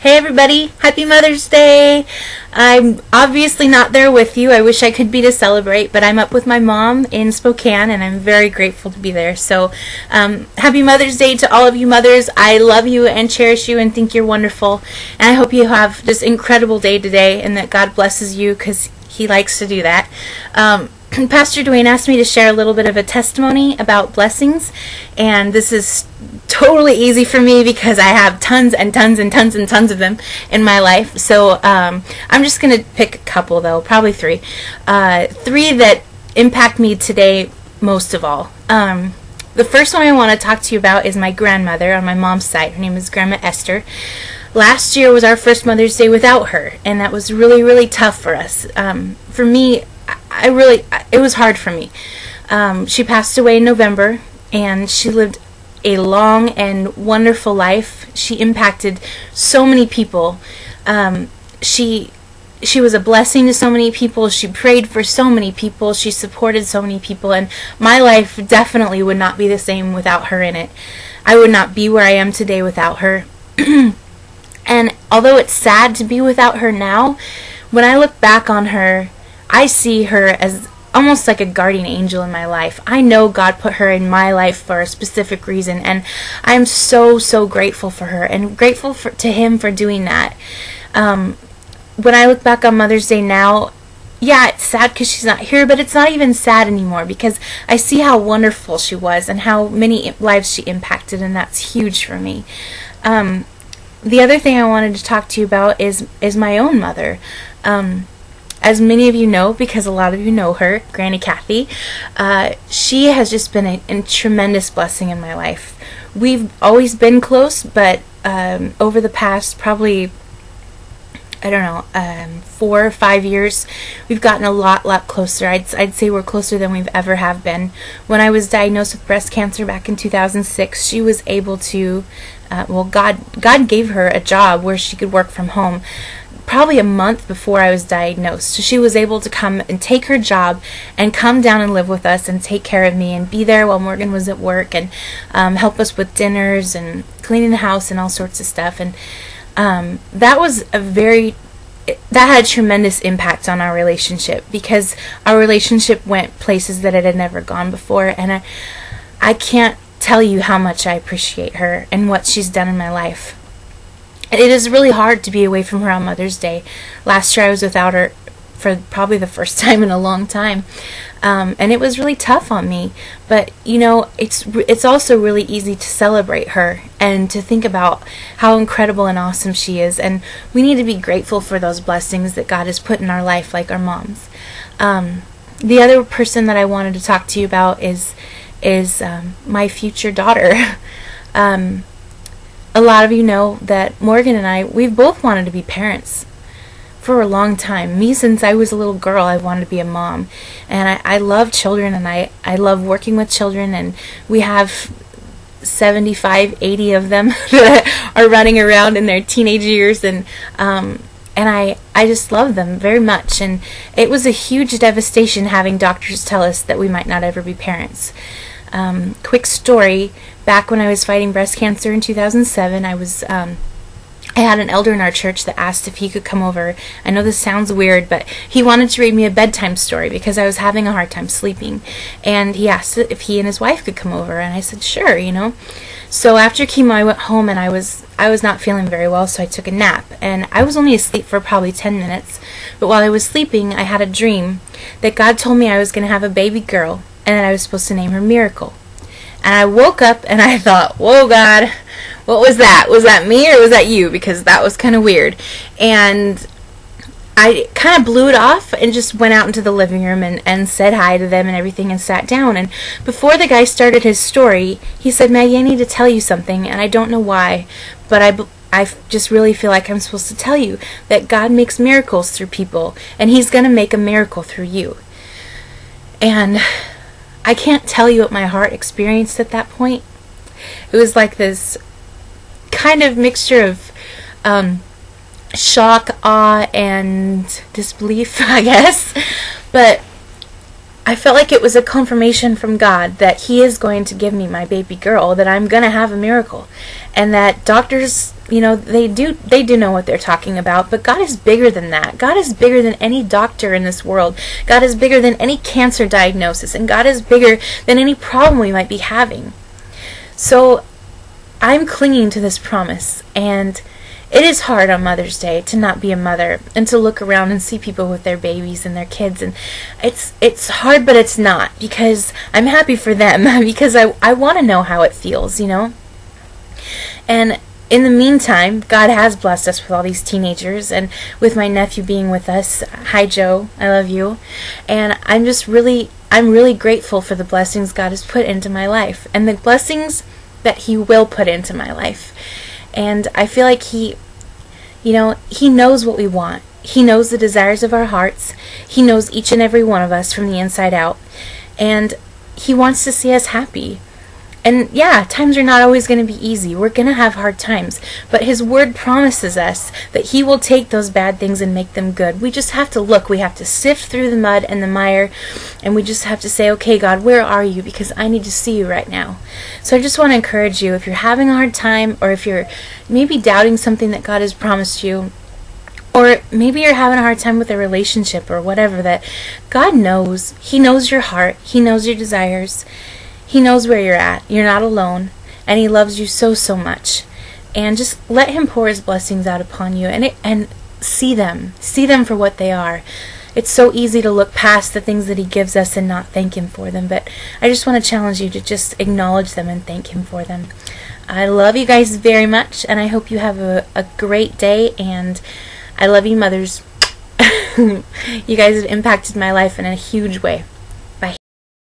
Hey everybody, happy Mother's Day! I'm obviously not there with you. I wish I could be to celebrate, but I'm up with my mom in Spokane and I'm very grateful to be there. So, happy Mother's Day to all of you mothers. I love you and cherish you and think you're wonderful. And I hope you have this incredible day today and that God blesses you because He likes to do that. Pastor Dwayne asked me to share a little bit of a testimony about blessings, and this is totally easy for me because I have tons and tons and tons and tons of them in my life. So I'm just going to pick a couple, though, probably three. Three that impact me today most of all. The first one I want to talk to you about is my grandmother on my mom's side. Her name is Grandma Esther. Last year was our first Mother's Day without her, and that was really, really tough for us. For me, it was hard for me. She passed away in November, and she lived a long and wonderful life. She impacted so many people. She was a blessing to so many people. She prayed for so many people. She supported so many people, and my life definitely would not be the same without her in it. I would not be where I am today without her. And although it's sad to be without her now, when I look back on her, I see her as almost like a guardian angel in my life. I know God put her in my life for a specific reason, and I'm so, so grateful for her and grateful to Him for doing that. When I look back on Mother's Day now, yeah, it's sad because she's not here, but it's not even sad anymore because I see how wonderful she was and how many lives she impacted, and that's huge for me. The other thing I wanted to talk to you about is my own mother. As many of you know, because a lot of you know her, Granny Kathy, she has just been a tremendous blessing in my life. We've always been close, but over the past probably, I don't know, 4 or 5 years, we've gotten a lot closer. I'd say we're closer than we've ever have been. When I was diagnosed with breast cancer back in 2006, she was able to, God gave her a job where she could work from home probably a month before I was diagnosed. So she was able to come and take her job and come down and live with us and take care of me and be there while Morgan was at work and help us with dinners and cleaning the house and all sorts of stuff. And that had a tremendous impact on our relationship because our relationship went places that it had never gone before, and I can't tell you how much I appreciate her and what she's done in my life. It is really hard to be away from her on Mother's Day. Last year I was without her for probably the first time in a long time, and it was really tough on me. But you know, it's also really easy to celebrate her and to think about how incredible and awesome she is, and we need to be grateful for those blessings that God has put in our life, like our moms. The other person that I wanted to talk to you about is my future daughter. A lot of you know that Morgan and I, we've both wanted to be parents for a long time. Me, since I was a little girl, I wanted to be a mom. And I love children, and I love working with children, and we have 75, 80 of them that are running around in their teenage years, and I just love them very much. And it was a huge devastation having doctors tell us that we might not ever be parents. Quick story, back when I was fighting breast cancer in 2007, I had an elder in our church that asked if he could come over. I know this sounds weird, but he wanted to read me a bedtime story because I was having a hard time sleeping. And he asked if he and his wife could come over, and I said, sure, you know. So after chemo, I went home, and I was not feeling very well, so I took a nap. And I was only asleep for probably 10 minutes. But while I was sleeping, I had a dream that God told me I was going to have a baby girl, and that I was supposed to name her Miracle. And I woke up and I thought, whoa, God, what was that? Was that me or was that you? Because that was kind of weird. And I kind of blew it off and just went out into the living room and said hi to them and everything and sat down. And before the guy started his story, he said, Maggie, I need to tell you something, and I don't know why, but I just really feel like I'm supposed to tell you that God makes miracles through people, and He's going to make a miracle through you. And I can't tell you what my heart experienced at that point. It was like this kind of mixture of shock, awe, and disbelief, I guess. But I felt like it was a confirmation from God that He is going to give me my baby girl, that I'm going to have a miracle. and that doctors, they do know what they're talking about, but God is bigger than that. God is bigger than any doctor in this world. God is bigger than any cancer diagnosis, and God is bigger than any problem we might be having. So I'm clinging to this promise, and it is hard on Mother's Day to not be a mother and to look around and see people with their babies and their kids, and it's hard, but it's not, because I'm happy for them because I want to know how it feels, And in the meantime, God has blessed us with all these teenagers, and with my nephew being with us. Hi, Joe. I love you. And I'm really grateful for the blessings God has put into my life, and the blessings that He will put into my life. And I feel like He knows what we want. He knows the desires of our hearts. He knows each and every one of us from the inside out. And He wants to see us happy. And yeah, times are not always going to be easy. We're going to have hard times. But His Word promises us that He will take those bad things and make them good. We just have to look. We have to sift through the mud and the mire. And we just have to say, okay, God, where are You? Because I need to see You right now. So I just want to encourage you, if you're having a hard time, or if you're maybe doubting something that God has promised you, or maybe you're having a hard time with a relationship or whatever, that God knows. He knows your heart. He knows your desires. He knows where you're at. You're not alone. And He loves you so, so much. And just let Him pour His blessings out upon you, and see them. See them for what they are. It's so easy to look past the things that He gives us and not thank Him for them. But I just want to challenge you to just acknowledge them and thank Him for them. I love you guys very much, and I hope you have a great day. And I love you, mothers. You guys have impacted my life in a huge way.